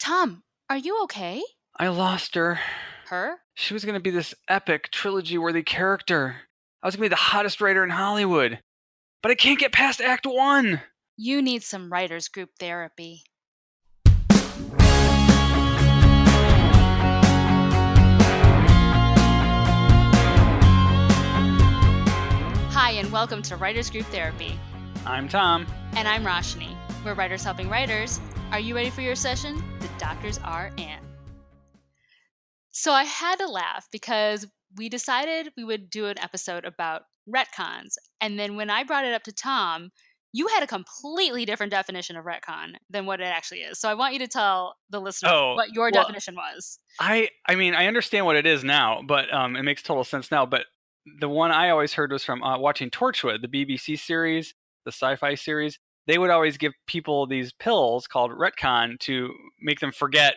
Tom, are you okay? I lost her. Her? She was going to be this epic, trilogy-worthy character. I was going to be the hottest writer in Hollywood. But I can't get past Act 1! You need some writers group therapy. Hi, and welcome to Writers Group Therapy. I'm Tom. And I'm Roshni. We're writers helping writers. Are you ready for your session? The doctors are in. So I had to laugh because we decided we would do an episode about retcons. And then when I brought it up to Tom, you had a completely different definition of retcon than what it actually is. So I want you to tell the listeners Oh, what your well, definition was. I mean, I understand what it is now, but it makes total sense now. But the one I always heard was from watching Torchwood, the BBC series, the sci-fi series. They would always give people these pills called RetCon to make them forget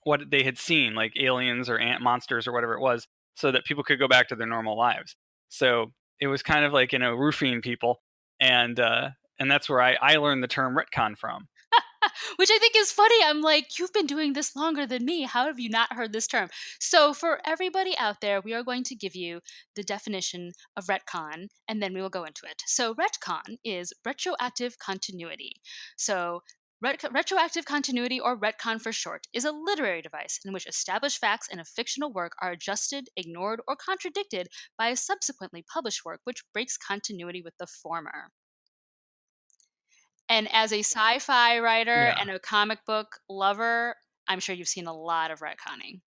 what they had seen, like aliens or ant monsters or whatever it was, so that people could go back to their normal lives. So it was kind of like, roofing people, and that's where I learned the term retcon from. Which I think is funny. I'm like, you've been doing this longer than me. How have you not heard this term? So, for everybody out there, we are going to give you the definition of retcon and then we will go into it. So, retcon is retroactive continuity. So, retroactive continuity, or retcon for short, is a literary device in which established facts in a fictional work are adjusted, ignored, or contradicted by a subsequently published work which breaks continuity with the former. And as a sci-fi writer Yeah. and a comic book lover, I'm sure you've seen a lot of retconning.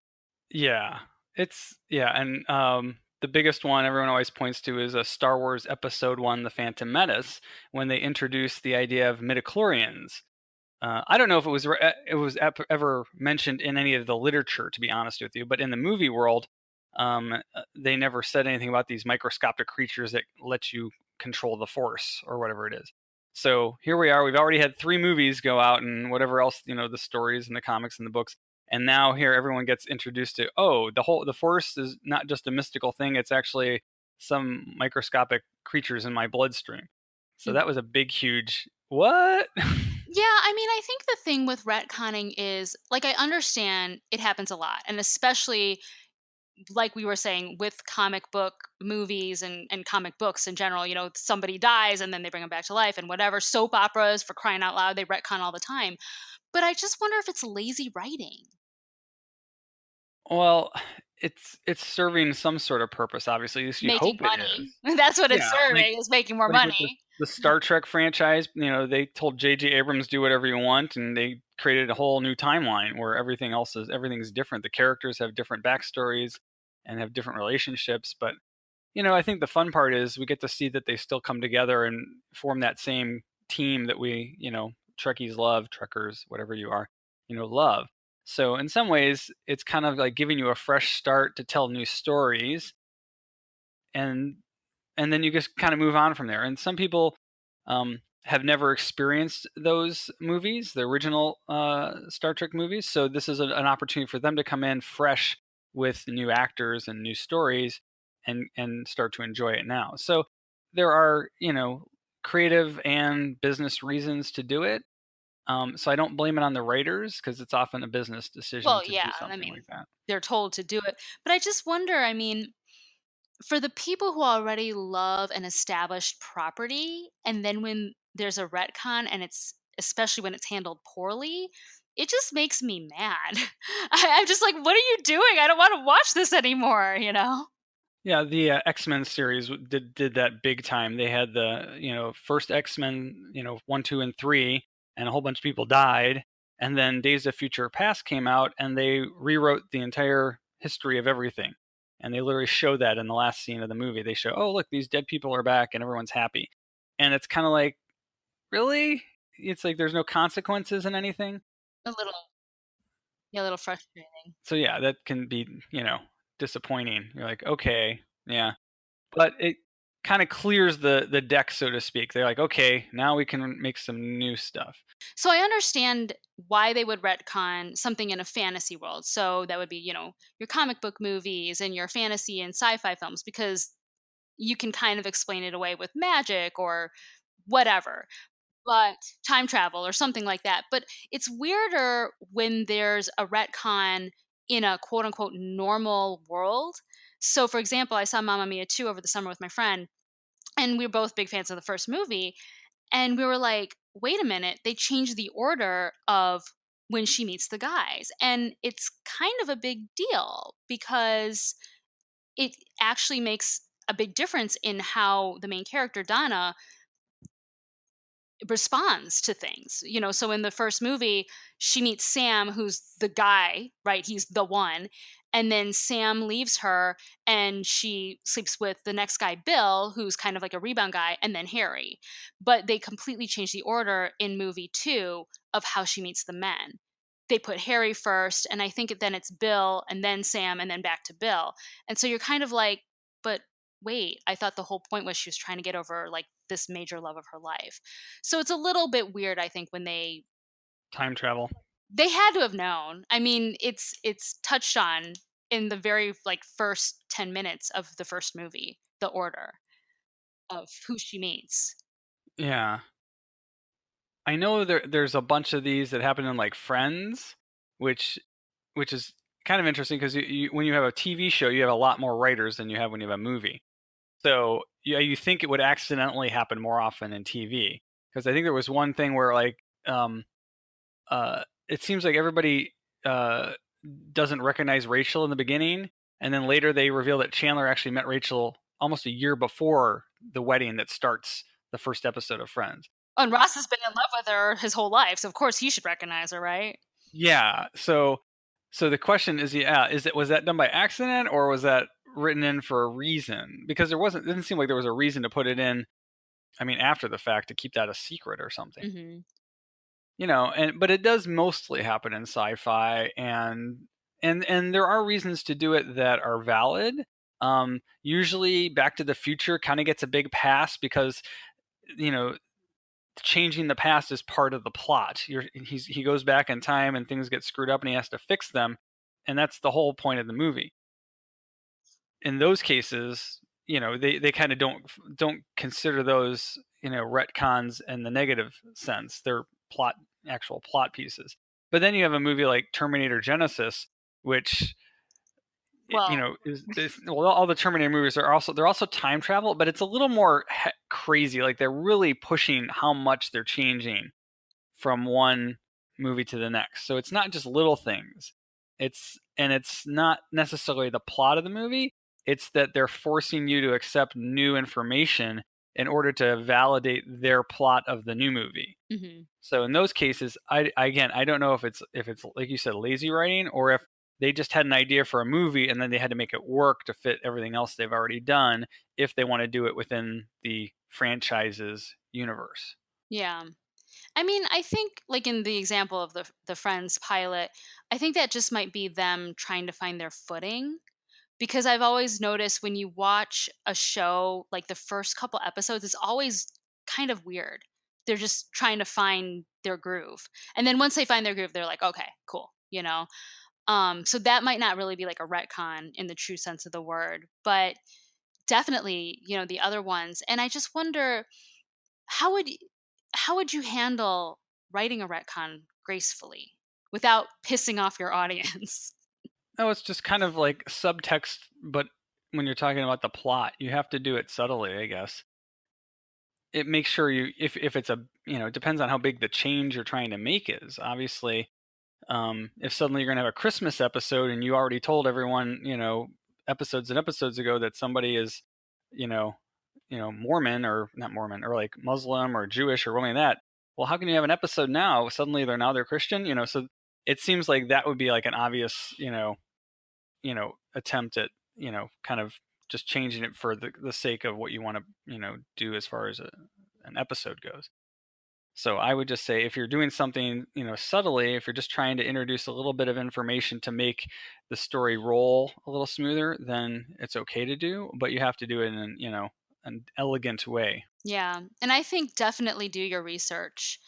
Yeah. And the biggest one everyone always points to is a Star Wars Episode 1, The Phantom Menace, when they introduced the idea of midichlorians. I don't know if ever mentioned in any of the literature, to be honest with you, but in the movie world, they never said anything about these microscopic creatures that let you control the Force or whatever it is. So here we are. We've already had 3 movies go out and whatever else, the stories and the comics and the books. And now here everyone gets introduced to, the Force is not just a mystical thing. It's actually some microscopic creatures in my bloodstream. So that was a big, huge what? Yeah, I mean, I think the thing with retconning is, like, I understand it happens a lot, and especially like we were saying with comic book movies and comic books in general, somebody dies and then they bring them back to life, and whatever soap operas, for crying out loud, they retcon all the time. But I just wonder if it's lazy writing. Well, it's serving some sort of purpose, obviously, at least you Making hope it money. is. That's what it's Yeah, serving, is making more like with the money. the Star Trek franchise, they told J.J. Abrams do whatever you want, and they created a whole new timeline where everything's different. The characters have different backstories and have different relationships, but I think the fun part is we get to see that they still come together and form that same team that we, Trekkies love, Trekkers, whatever you are, love. So in some ways, it's kind of like giving you a fresh start to tell new stories, and then you just kind of move on from there. And some people have never experienced those movies, the original Star Trek movies. So this is an opportunity for them to come in fresh with new actors and new stories, and start to enjoy it now. So there are creative and business reasons to do it. So I don't blame it on the writers, because it's often a business decision Well, to yeah, do I something mean, like that. they're told to do it. But I just wonder, I mean, for the people who already love an established property, and then when there's a retcon and it's especially when it's handled poorly, it just makes me mad. I'm just like, what are you doing? I don't want to watch this anymore? Yeah, the X-Men series did that big time. They had the first X-Men, 1, 2, and 3, and a whole bunch of people died. And then Days of Future Past came out, and they rewrote the entire history of everything. And they literally show that in the last scene of the movie. They show, oh look, these dead people are back, and everyone's happy. And it's kind of like, really? It's like there's no consequences in anything. A little, yeah, a little frustrating. So yeah, that can be disappointing. You're like, okay, yeah. But it kind of clears the deck, so to speak. They're like, okay, now we can make some new stuff. So I understand why they would retcon something in a fantasy world. So that would be, your comic book movies and your fantasy and sci-fi films, because you can kind of explain it away with magic or whatever. but time travel or something like that. But it's weirder when there's a retcon in a quote unquote normal world. So, for example, I saw Mamma Mia 2 over the summer with my friend, and we were both big fans of the first movie. And we were like, wait a minute, they changed the order of when she meets the guys. And it's kind of a big deal because it actually makes a big difference in how the main character, Donna, responds to things. So in the first movie, she meets Sam, who's the guy, right? He's the one. And then Sam leaves her and she sleeps with the next guy, Bill, who's kind of like a rebound guy, and then Harry. But they completely changed the order in movie 2 of how she meets the men. They put Harry first, and I think then it's Bill, and then Sam, and then back to Bill. And so you're kind of like, but wait, I thought the whole point was she was trying to get over like this major love of her life. So it's a little bit weird, I think, when Time travel. they had to have known. I mean, it's touched on in the very like first 10 minutes of the first movie, the order of who she meets. Yeah. I know there's a bunch of these that happen in like Friends, which is kind of interesting because when you have a TV show, you have a lot more writers than you have when you have a movie. So yeah, you think it would accidentally happen more often in TV because I think there was one thing where like um, it seems like everybody uh, doesn't recognize Rachel in the beginning, and then later they reveal that Chandler actually met Rachel almost a year before the wedding that starts the first episode of Friends. Oh, and Ross has been in love with her his whole life, so of course he should recognize her, right? Yeah. So the question is, yeah, was that done by accident or was that written in for a reason? Because it didn't seem like there was a reason to put it in. I mean, after the fact to keep that a secret or something. Hmm. But it does mostly happen in sci-fi, and there are reasons to do it that are valid. Usually, Back to the Future kind of gets a big pass because you know changing the past is part of the plot. He goes back in time and things get screwed up and he has to fix them, and that's the whole point of the movie. In those cases, they kind of don't consider those retcons in the negative sense. They're actual plot pieces. But then you have a movie like Terminator Genisys, which Well, is well, all the Terminator movies they're also time travel, but it's a little more crazy. Like they're really pushing how much they're changing from one movie to the next. So it's not just little things. It's not necessarily the plot of the movie. It's that they're forcing you to accept new information in order to validate their plot of the new movie. hmm, So in those cases, I don't know if it's like you said lazy writing or if they just had an idea for a movie and then they had to make it work to fit everything else they've already done if they want to do it within the franchise's universe. yeah. I mean, I think like in the example of the Friends pilot, I think that just might be them trying to find their footing. Because I've always noticed when you watch a show, like the first couple episodes, it's always kind of weird. They're just trying to find their groove. And then once they find their groove, they're like, okay, cool. So that might not really be like a retcon in the true sense of the word, but definitely, the other ones. And I just wonder how would y- how would you handle writing a retcon gracefully without pissing off your audience? No, it's just kind of like subtext, but when you're talking about the plot, you have to do it subtly, I guess. It makes sure if it's it depends on how big the change you're trying to make is. Obviously, if suddenly you're going to have a Christmas episode and you already told everyone, episodes and episodes ago that somebody is, you know, Mormon or not Mormon or like Muslim or Jewish or something like that. Well, how can you have an episode now? Suddenly they're Christian, so it seems like that would be like an obvious, attempt at, kind of just changing it for the sake of what you want to, do as far as an episode goes. So I would just say if you're doing something, subtly, if you're just trying to introduce a little bit of information to make the story roll a little smoother, then it's okay to do, but you have to do it in, an elegant way. Yeah. And I think definitely do your research,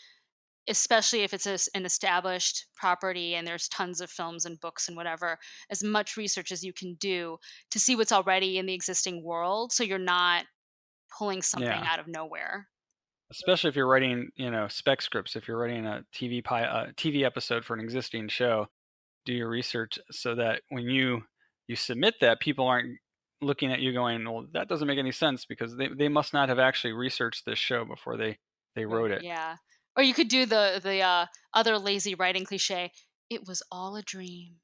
especially if it's an established property and there's tons of films and books and whatever, as much research as you can do to see what's already in the existing world so you're not pulling something Yeah. out of nowhere. especially if you're writing, spec scripts. If you're writing a TV episode for an existing show, do your research so that when you submit that, people aren't looking at you going, well, that doesn't make any sense, because they must not have actually researched this show before they Right, wrote it. yeah. Or you could do the other lazy writing cliche, "It was all a dream."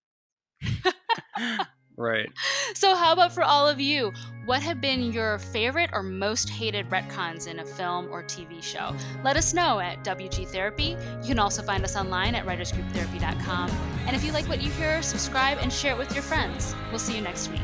Right. So how about for all of you? What have been your favorite or most hated retcons in a film or TV show? Let us know at WG Therapy. You can also find us online at writersgrouptherapy.com. And if you like what you hear, subscribe and share it with your friends. We'll see you next week.